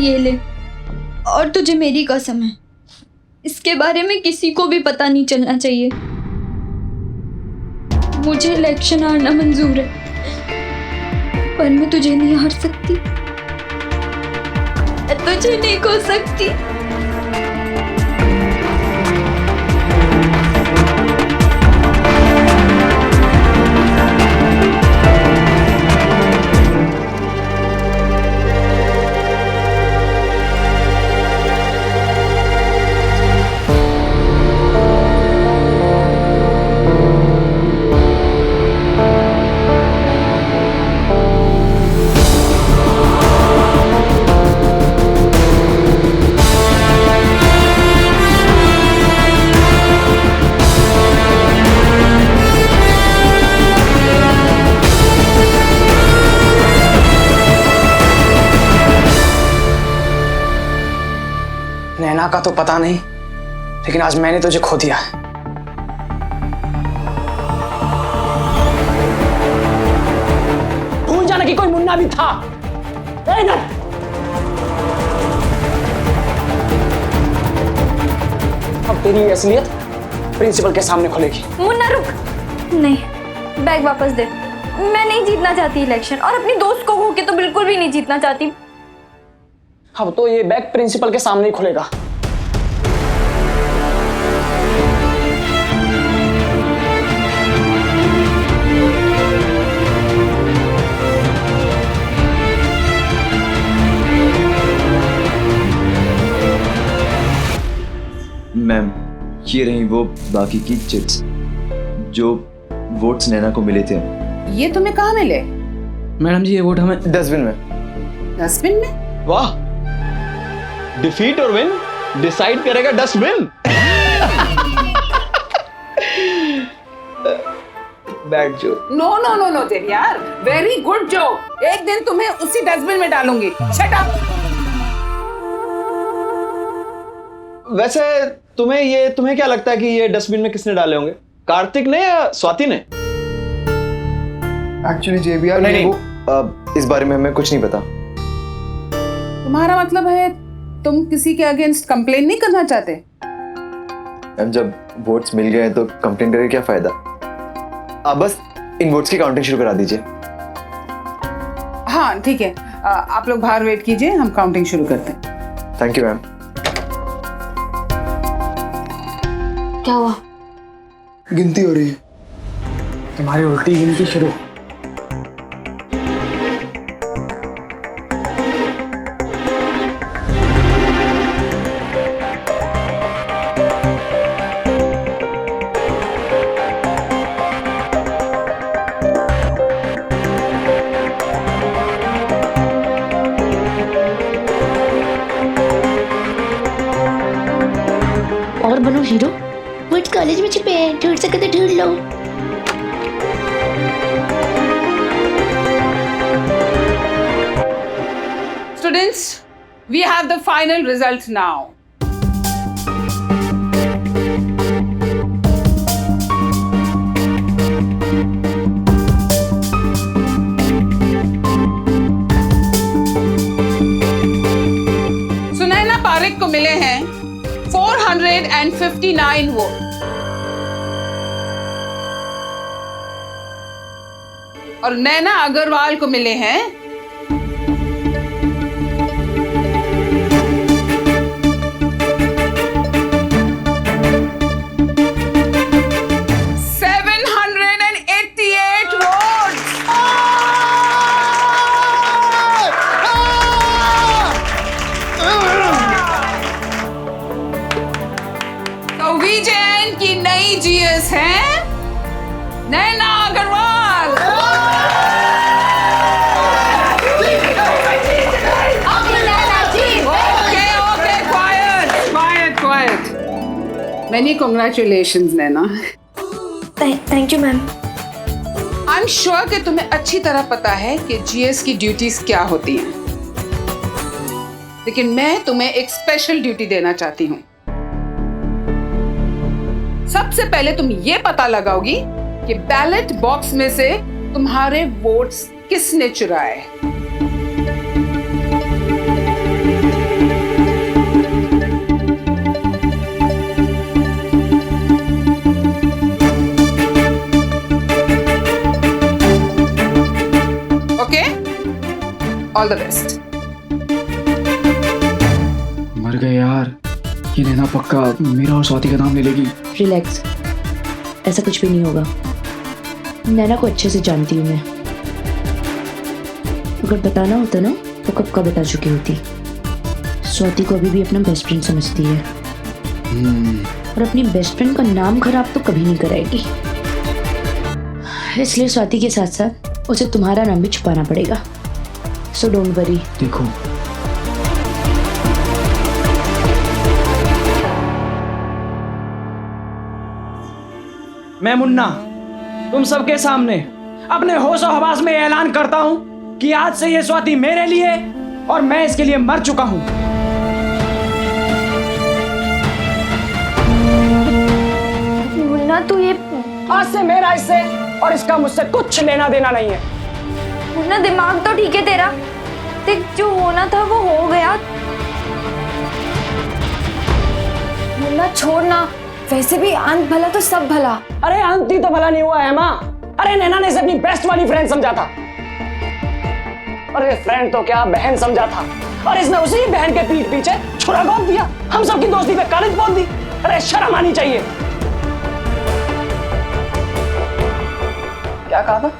ये ले, और तुझे मेरी कसम है, इसके बारे में किसी को भी पता नहीं चलना चाहिए। मुझे इलेक्शन हारना मंजूर है, पर मैं तुझे नहीं हार सकती, मैं तुझे नहीं खो सकती। नैना का तो पता नहीं, लेकिन आज मैंने तुझे खो दिया। भूल जाना कि कोई मुन्ना भी था। अब तेरी असलियत प्रिंसिपल के सामने खुलेगी। मुन्ना रुक, नहीं, बैग वापस दे। मैं नहीं जीतना चाहती इलेक्शन, और अपनी दोस्त को खो के तो बिल्कुल भी नहीं जीतना चाहती। अब तो ये बैग प्रिंसिपल के सामने ही खुलेगा। मैम, ये रही वो बाकी की चिट्स जो वोट्स नैना को मिले थे। ये तुम्हें कहाँ मिले? मैडम जी, ये वोट हमें डस्टबिन में। डस्टबिन में? वाह, डिफीट और विन डिसाइड करेगा dustbin. Bad joke. No no no no तेरी यार, वेरी गुड जोक। एक दिन तुम्हें उसी डस्टबिन में डालूंगी। Shut up. वैसे तुम्हें क्या लगता है कि ये डस्टबिन में किसने डाले होंगे? कार्तिक ने या स्वाति ने? एक्चुअली जेबीआर नहीं, इस बारे में हमें कुछ नहीं पता। तुम्हारा मतलब है तुम किसी के अगेंस्ट कंप्लेन नहीं करना चाहते? मैम, जब वोट्स मिल गए तो कंप्लेन करके क्या फायदा? आप बस इन वोट्स की काउंटिंग शुरू करा दीजिए। हाँ ठीक है, आप लोग बाहर वेट कीजिए, हम काउंटिंग शुरू करते हैं। Thank you ma'am. क्या हुआ? गिनती हो रही है। तुम्हारी उल्टी गिनती शुरू। और बनो हीरो। वोट्स कॉलेज में छिपे हैं, ढूंढ सके तो ढूंढ लो। Students, we have the final result now. Sunaina Parekh को मिले हैं 459 वोट और नैना अग्रवाल को मिले हैं 788 वोट्स। तो विजयन की नई जीएस है Naina Agarwal. Quiet. Many congratulations, Naina. Thank you ma'am. I'm sure कि तुम्हें अच्छी तरह पता है कि जीएस की ड्यूटीज क्या होती हैं। लेकिन मैं तुम्हें एक स्पेशल ड्यूटी देना चाहती हूँ। सबसे पहले तुम ये पता लगाओगी कि बैलेट बॉक्स में से तुम्हारे वोट्स किसने चुराए। All the best. मर गए यार, ये नैना पक्का मेरा और स्वाति का नाम ले लेगी। रिलैक्स, ऐसा कुछ भी नहीं होगा। नैना को अच्छे से जानती हूँ मैं। अगर बताना होता ना तो कब का बता चुकी होती। स्वाति को अभी भी अपना बेस्ट फ्रेंड समझती है और अपनी बेस्ट फ्रेंड का नाम खराब तो कभी नहीं कराएगी। इसलिए स्वाति के साथ साथ उसे तुम्हारा नाम भी छुपाना पड़ेगा। So don't worry. देखो मैं मुन्ना तुम सबके सामने अपने होश और हवास में ऐलान करता हूं कि आज से ये स्वाति मेरे लिए और मैं इसके लिए मर चुका हूं। मुन्ना तू ये आज से मेरा इससे और इसका मुझसे कुछ लेना देना नहीं है। मुन्ना दिमाग तो ठीक है तेरा, देख जो होना था वो हो गया। मुन्ना छोड़ना, वैसे भी अंत भला तो सब भला। अरे अंत ही तो भला नहीं हुआ है माँ। अरे नैना ने इसे अपनी बेस्ट वाली फ्रेंड समझा था, अरे फ्रेंड तो क्या बहन समझा था, और इसने उसी बहन के पीठ पीछे छुरा घोंप दिया, हम सबकी दोस्ती पे कालिज पोत दी। अरे शर्म आनी चाहिए। क्या कहा था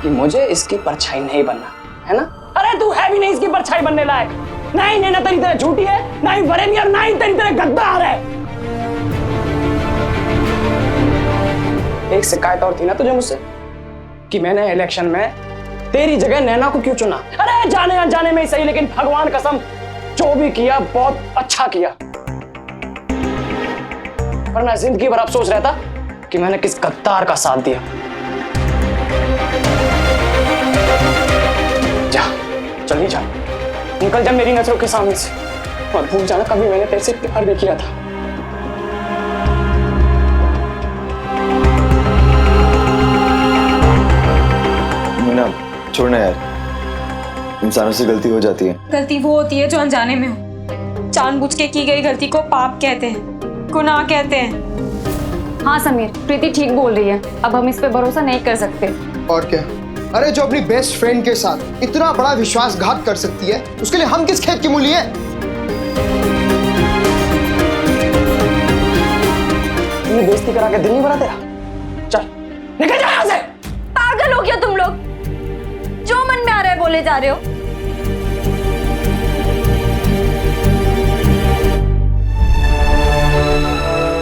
कि मुझे इसकी परछाई नहीं बनना है ना? अरे तू है भी नहीं इसकी परछाई बनने लायक। ना ही नैना तेरी तरह झूठी है, ना ही फरेबी, और ना ही तेरी तरह गद्दार है। एक शिकायत और थी ना तुझे मुझसे कि मैंने इलेक्शन में तेरी जगह नैना को क्यों चुना। अरे जाने अनजाने में ही सही, लेकिन भगवान कसम जो भी किया बहुत अच्छा किया। वरना जिंदगी भर अफसोस रहता कि मैंने किस गद्दार का साथ दिया। जा चल जा, निकल जा मेरी नजरों के सामने से, और भूल जाना कभी मैंने तेरे से प्यार भी किया था। छोड़ना यार, इंसानों से गलती हो जाती है। गलती वो होती है जो अनजाने में हो। जानबूझ के की गई गलती को पाप कहते हैं, गुनाह कहते हैं। हाँ समीर, प्रीति ठीक बोल रही है। अब हम इस पे भरोसा नहीं कर सकते। और क्या? अरे जो अपनी बेस्ट फ्रेंड के साथ इतना बड़ा विश्वासघात कर सकती है, उसके लिए हम किस खेत की मूली है? ये बेइज्जती करा के दिल नहीं भरा तेरा? चल निकल जा यहाँ से। पागल हो गया तुम लोग, जो मन में आ रहा है बोले जा रहे हो।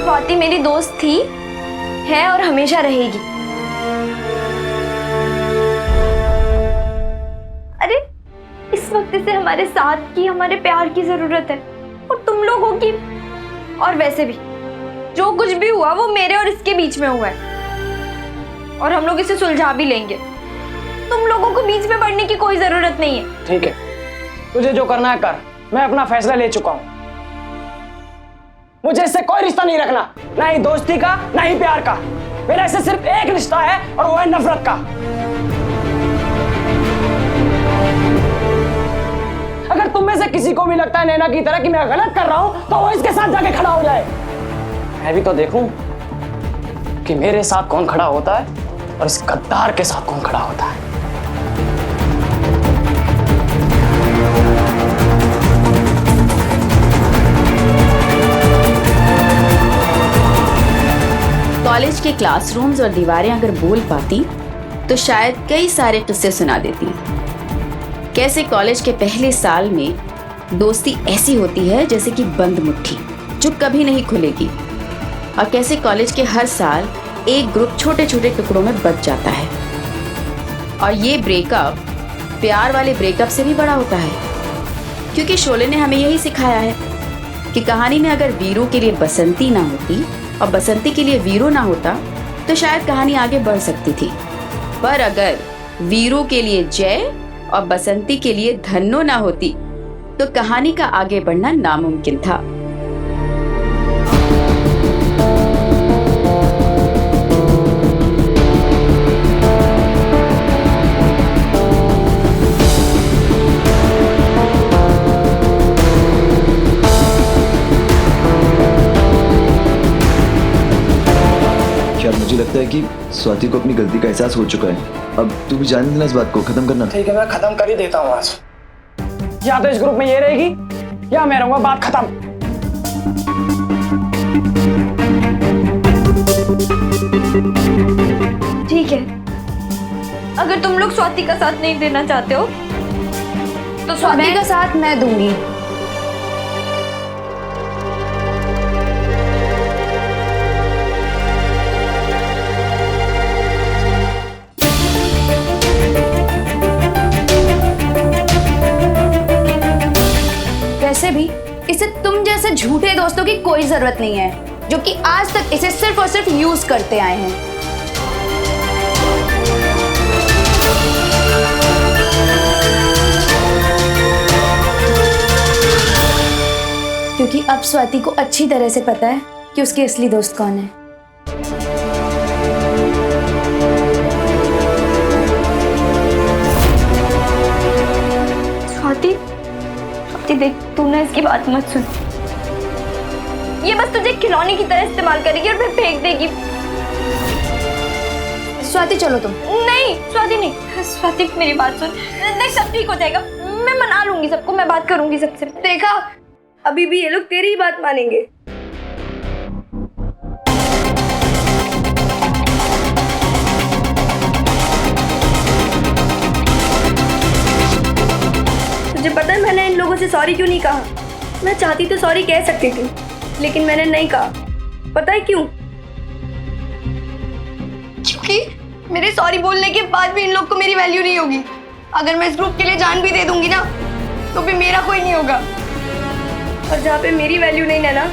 स्वाति मेरी दोस्त थी, है और हमेशा रहेगी। अरे इस वक्त इसे हमारे साथ की, हमारे प्यार की जरूरत है, और तुम लोगों की। और वैसे भी जो कुछ भी हुआ वो मेरे और इसके बीच में हुआ है, और हम लोग इसे सुलझा भी लेंगे। तुम लोगों को बीच में पड़ने की कोई जरूरत नहीं है। ठीक है, तुझे जो करना है कर, मैं अपना फैसला ले चुका हूं। मुझे इससे कोई रिश्ता नहीं रखना, ना ही दोस्ती का ना ही प्यार का। मेरा इससे सिर्फ एक रिश्ता है, और वो है नफरत का। अगर तुम में से किसी को भी लगता है नैना की तरह कि मैं गलत कर रहा हूं, तो वो इसके साथ जाके खड़ा हो जाए। मैं भी तो देखूं कि मेरे साथ कौन खड़ा होता है और इस गद्दार के साथ कौन खड़ा होता है। कॉलेज के क्लासरूम्स और दीवारें अगर बोल पाती तो शायद कई सारे किस्से सुना देती। कैसे कॉलेज के पहले साल में दोस्ती ऐसी होती है जैसे कि बंद मुट्ठी जो कभी नहीं खुलेगी, और कैसे कॉलेज के हर साल एक ग्रुप छोटे छोटे टुकड़ों में बच जाता है। और ये ब्रेकअप प्यार वाले ब्रेकअप से भी बड़ा होता है, क्योंकि शोले ने हमें यही सिखाया है कि कहानी में अगर वीरू के लिए बसंती ना होती और बसंती के लिए वीरू ना होता तो शायद कहानी आगे बढ़ सकती थी, पर अगर वीरू के लिए जय और बसंती के लिए धन्नो ना होती तो कहानी का आगे बढ़ना नामुमकिन था। यार मुझे लगता है कि स्वाति को अपनी गलती का एहसास हो चुका है। अब तू भी जाने देना इस बात को, खत्म करना। ठीक है, मैं खत्म कर ही देता हूँ आज। या तो इस ग्रुप में ये रहेगी या मैं रहूंगा, बात खत्म। ठीक है, अगर तुम लोग स्वाति का साथ नहीं देना चाहते हो तो स्वाति का साथ मैं दूंगी। वैसे भी इसे तुम जैसे झूठे दोस्तों की कोई जरूरत नहीं है, जो कि आज तक इसे सिर्फ और सिर्फ यूज करते आए हैं। क्योंकि अब स्वाति को अच्छी तरह से पता है कि उसके असली दोस्त कौन है। स्वाति, स्वाति देख, तू ना इसकी बात मत सुन। ये बस तुझे खिलौने की तरह इस्तेमाल करेगी और फिर फेंक देगी। स्वाति चलो तुम। नहीं स्वाति नहीं, स्वाति मेरी बात सुन। देख सब ठीक हो जाएगा, मैं मना लूंगी सबको, मैं बात करूंगी सबसे। देखा, अभी भी ये लोग तेरी ही बात मानेंगे। तुझे पता है मैंने इन लोगों से सॉरी क्यों नहीं कहा? मैं चाहती तो सॉरी कह सकती थी, लेकिन मैंने नहीं कहा। पता है क्यों? क्योंकि मेरे सॉरी बोलने के बाद भी इन लोग को मेरी वैल्यू नहीं होगी। अगर मैं इस ग्रुप के लिए जान भी दे दूंगी ना, तो भी मेरा कोई नहीं होगा। और जहाँ पे मेरी वैल्यू नहीं है ना,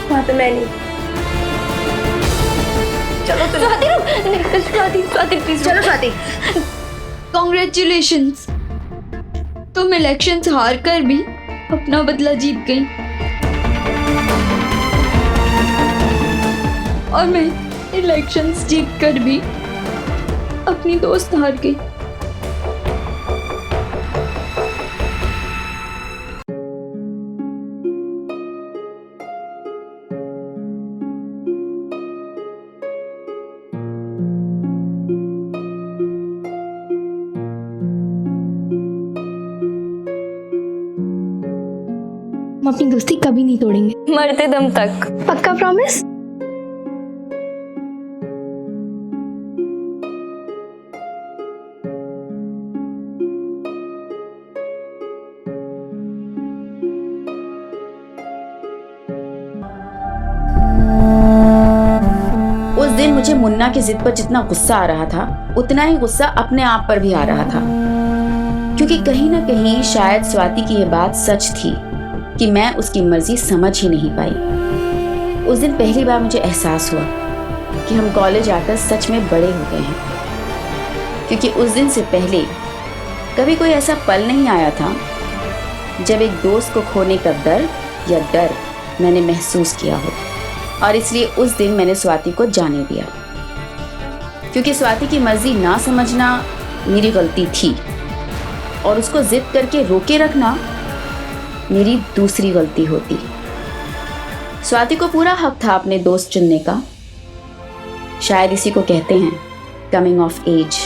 वहाँ पे मैं नहीं। चलो स्वाति रुक, स्वाति स्वाति प्लीज चलो स्वाति। कॉन्ग्रेचुलेशंस, तुम इलेक्शंस हार कर भी अपना बदला जीत गई और मैं इलेक्शंस जीत कर भी अपनी दोस्त हार गई। हम अपनी दोस्ती कभी नहीं तोड़ेंगे, मरते दम तक। पक्का प्रॉमिस? उस दिन मुझे मुन्ना की जिद पर जितना गुस्सा आ रहा था, उतना ही गुस्सा अपने आप पर भी आ रहा था। क्योंकि कहीं ना कहीं शायद स्वाति की यह बात सच थी कि मैं उसकी मर्जी समझ ही नहीं पाई। उस दिन पहली बार मुझे एहसास हुआ कि हम कॉलेज आकर सच में बड़े हो गए हैं। क्योंकि उस दिन से पहले कभी कोई ऐसा पल नहीं आया था जब एक दोस्त को खोने का दर्द या डर मैंने महसूस किया हो। और इसलिए उस दिन मैंने स्वाति को जाने दिया। क्योंकि स्वाति की मर्जी ना समझना मेरी गलती थी और उसको जिद करके रोके रखना मेरी दूसरी गलती होती। स्वाति को पूरा हक था अपने दोस्त चुनने का। शायद इसी को कहते हैं कमिंग ऑफ एज।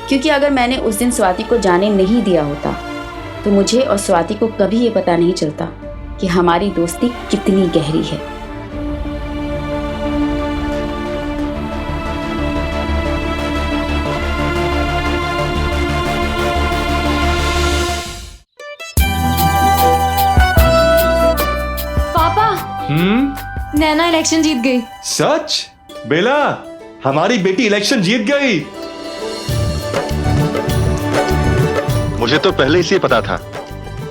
क्योंकि अगर मैंने उस दिन स्वाति को जाने नहीं दिया होता तो मुझे और स्वाति को कभी ये पता नहीं चलता कि हमारी दोस्ती कितनी गहरी है। नैना इलेक्शन जीत गई। सच? बेला, हमारी बेटी इलेक्शन जीत गई। मुझे तो पहले से पता था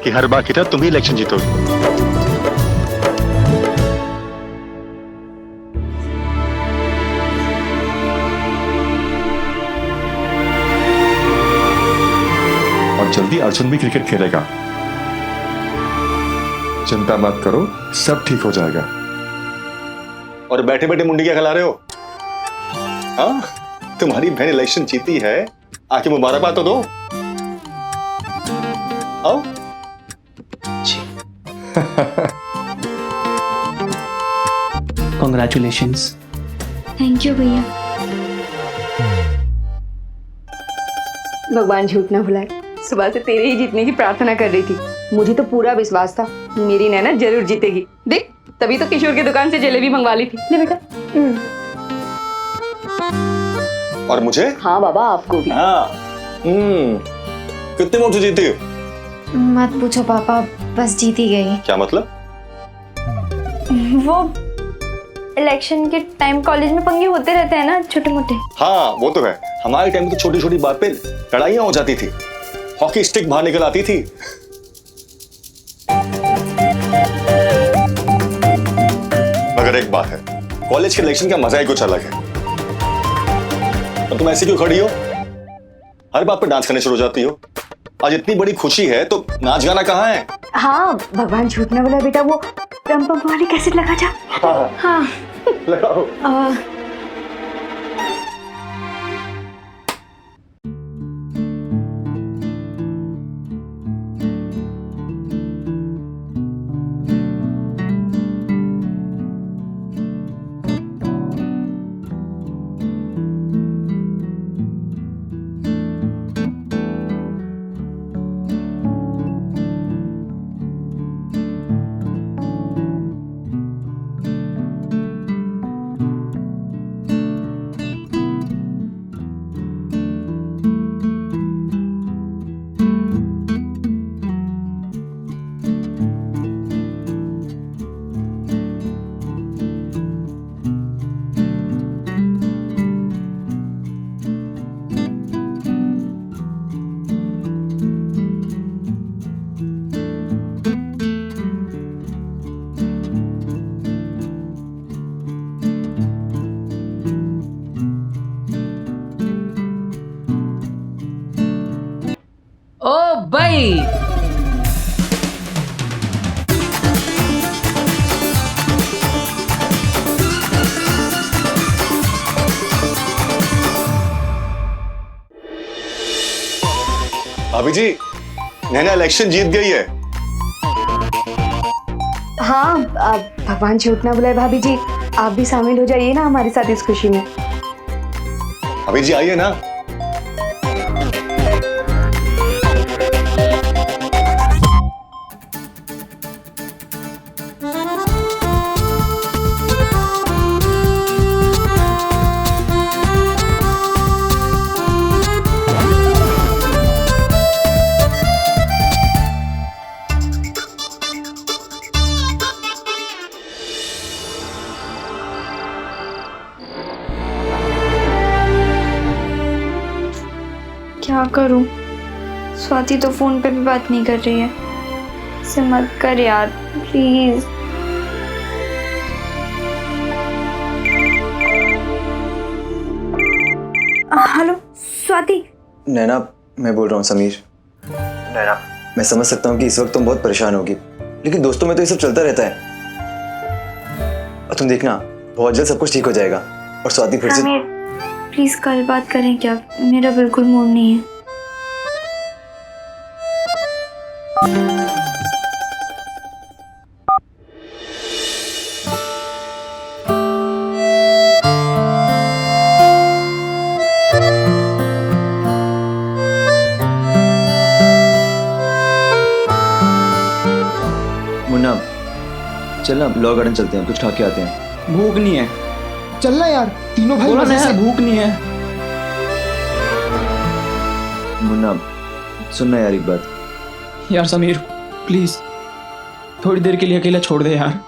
कि हर बार की तरह तुम ही इलेक्शन जीतोगी। और जल्दी अर्जुन भी क्रिकेट खेलेगा। चिंता मत करो, सब ठीक हो जाएगा। और बैठे बैठे मुंडी क्या खिला रहे हो? हाँ, तुम्हारी बहन इलेक्शन जीती है, आके मुबारकबाद तो दो। आओ। कॉन्ग्रेचुलेशंस। थैंक यू भैया। भगवान झूठ ना भुलाए, सुबह से तेरे ही जीतने की प्रार्थना कर रही थी। मुझे तो पूरा विश्वास था मेरी नैना जरूर जीतेगी। देख, तभी तो किशोर की दुकान से जलेबी मंगवा ली थी। ले बेटा। और मुझे? हाँ बाबा, आपको भी। हाँ। कितने वोट से जीती? मत पूछो पापा, बस जीत ही गई। क्या मतलब? वो इलेक्शन के टाइम कॉलेज में पंगे होते रहते हैं ना, छोटे मोटे। हाँ वो तो है, हमारे टाइम तो छोटी छोटी बात पे लड़ाइयां हो जाती थी, हॉकी स्टिक बाहर निकल आती थी। मगर एक बात है, कॉलेज के इलेक्शन का मजा ही कुछ अलग है। और तुम ऐसी क्यों खड़ी हो? हर बात पे डांस करने शुरू हो जाती हो। आज इतनी बड़ी खुशी है तो नाच गाना कहाँ है? हाँ, भगवान झूठने वाला बेटा, वो रम पम वाली कैसेट लगा जा। हाँ लगाओ। ओ भाई, भाभी जी, नैना इलेक्शन जीत गई है। हाँ, भगवान झूठ ना बुलाए भाभी जी, आप भी शामिल हो जाइए ना हमारे साथ इस खुशी में। भाभी जी आइए ना। क्या करूं? स्वाति तो फोन पे भी बात नहीं कर रही है। इसे मत कर यार, प्लीज। हेलो स्वाति। नैना, मैं बोल रहा हूँ समीर। नैना, मैं समझ सकता हूँ कि इस वक्त तुम बहुत परेशान होगी, लेकिन दोस्तों में तो ये सब चलता रहता है। और तुम देखना, बहुत जल्द सब कुछ ठीक हो जाएगा और स्वाति फिर से। प्लीज कल बात करें क्या? मेरा बिल्कुल मूड नहीं है। मुन्ना, चल ना लॉ गार्डन चलते हैं, कुछ खा के आते हैं। भूख नहीं है। चलना यार, तीनों भाई बोला मजे ना से। यार, भूख नहीं है। मुन्ना, सुनना यार एक बात। यार समीर, प्लीज थोड़ी देर के लिए अकेला छोड़ दे यार।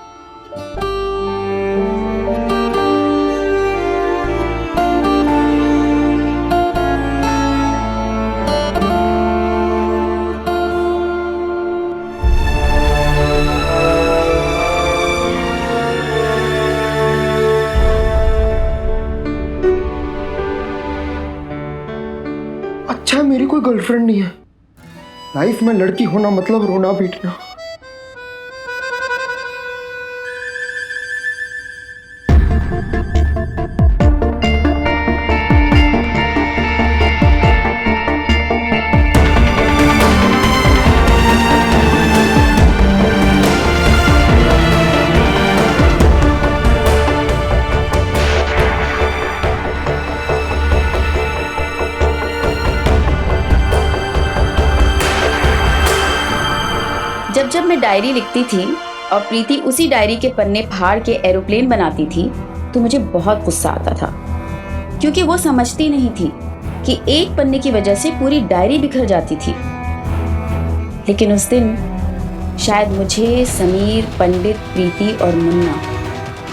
अच्छा, मेरी कोई गर्लफ्रेंड नहीं है। लाइफ में लड़की होना मतलब रोना पीटना। जब जब मैं डायरी लिखती थी और प्रीति उसी डायरी के पन्ने फाड़ के एरोप्लेन बनाती थी तो मुझे बहुत गुस्सा आता था, क्योंकि वो समझती नहीं थी कि एक पन्ने की वजह से पूरी डायरी बिखर जाती थी। लेकिन उस दिन शायद मुझे, समीर, पंडित, प्रीति और मुन्ना,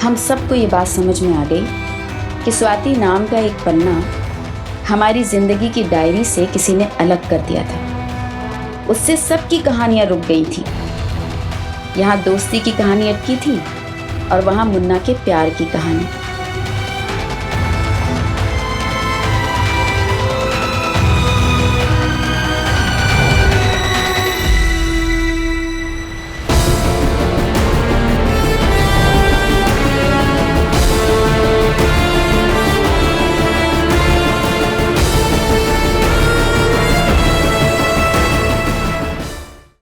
हम सबको ये बात समझ में आ गई कि स्वाति नाम का एक पन्ना हमारी जिंदगी की डायरी से किसी ने अलग कर दिया था। उससे सबकी कहानियां रुक गई थी। यहाँ दोस्ती की कहानी अटकी थी और वहाँ मुन्ना के प्यार की कहानी।